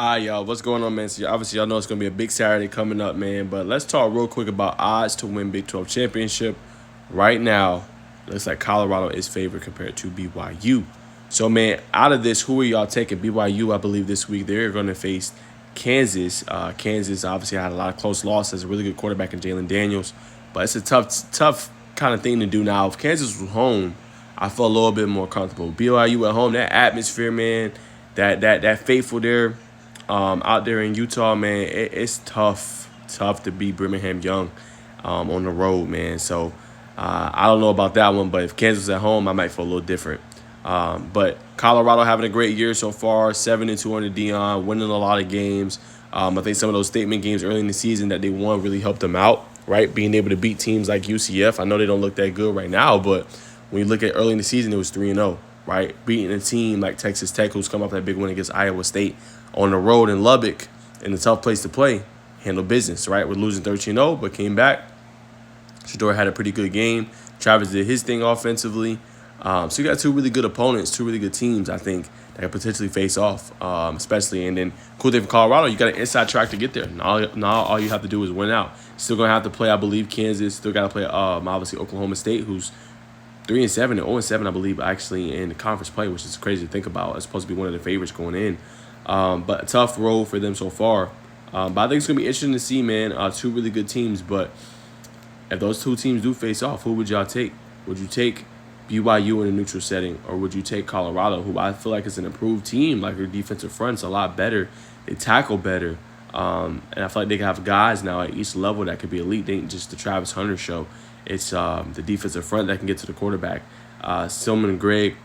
Hi, y'all. What's going on, man? So, obviously, y'all know it's going to be a big Saturday coming up, man. But let's talk real quick about odds to win Big 12 championship. Right now, looks like Colorado is favored compared to BYU. So, man, out of this, who are y'all taking? BYU, I believe, this week they're going to face Kansas. Kansas obviously had a lot of close losses. A really good quarterback in Jalen Daniels. But it's a tough kind of thing to do now. If Kansas was home, I feel a little bit more comfortable. BYU at home, that atmosphere, man, that faithful there. Out there in Utah, man, it's tough to beat Birmingham Young on the road, man. So I don't know about that one, but if Kansas is at home, I might feel a little different. But Colorado having a great year so far, 7-2 under Dion, winning a lot of games. I think some of those statement games early in the season that they won really helped them out, right? Being able to beat teams like UCF. I know they don't look that good right now, but when you look at early in the season, it was 3-0, right? Beating a team like Texas Tech, who's come up that big win against Iowa State on the road in Lubbock, in a tough place to play, handle business, right? We're losing 13-0, but came back. Shedeur had a pretty good game. Travis did his thing offensively. So you got two really good opponents, two really good teams, I think, that could potentially face off, especially. And then cool thing for Colorado, you got an inside track to get there. Now all you have to do is win out. Still going to have to play, I believe, Kansas. Still got to play, obviously, Oklahoma State, who's 3-7 and 0-7, I believe, actually, in the conference play, which is crazy to think about. It's supposed to be one of the favorites going in. But a tough road for them so far. But I think it's going to be interesting to see, man. Two really good teams. But if those two teams do face off, who would y'all take? Would you take BYU in a neutral setting, or would you take Colorado, who I feel like is an improved team? Like, their defensive front's a lot better. They tackle better. And I feel like they can have guys now at each level that could be elite. They ain't just the Travis Hunter show. It's the defensive front that can get to the quarterback. Silman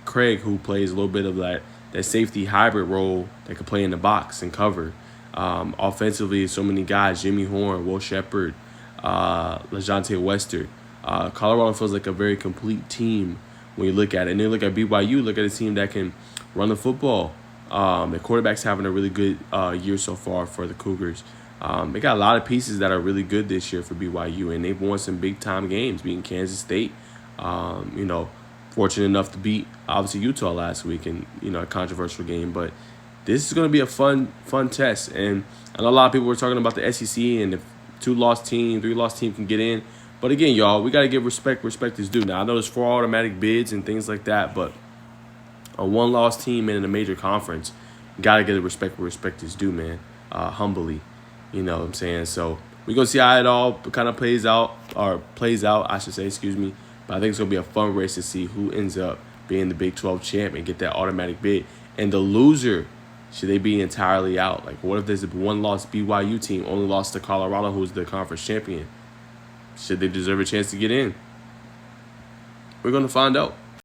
Craig, who plays a little bit of that safety hybrid role that could play in the box and cover. Offensively, so many guys, Jimmy Horn, Will Shepard, LeJontay Wester. Colorado feels like a very complete team when you look at it. And then look at BYU, look at a team that can run the football. The quarterback's having a really good year so far for the Cougars. They got a lot of pieces that are really good this year for BYU, and they've won some big-time games, beating Kansas State. Fortunate enough to beat, obviously, Utah last week in, a controversial game. But this is going to be a fun test. And I know a lot of people were talking about the SEC and if 2-loss team, 3-loss team can get in. But again, y'all, we got to give respect is due. Now, I know there's 4 automatic bids and things like that, but a 1-loss team in a major conference, got to get the respect is due, man, humbly. You know what I'm saying? So we're going to see how it all kind of plays out, I should say, excuse me. But I think it's going to be a fun race to see who ends up being the Big 12 champ and get that automatic bid. And the loser, should they be entirely out? Like, what if there's a 1-loss BYU team, only lost to Colorado, who's the conference champion? Should they deserve a chance to get in? We're going to find out.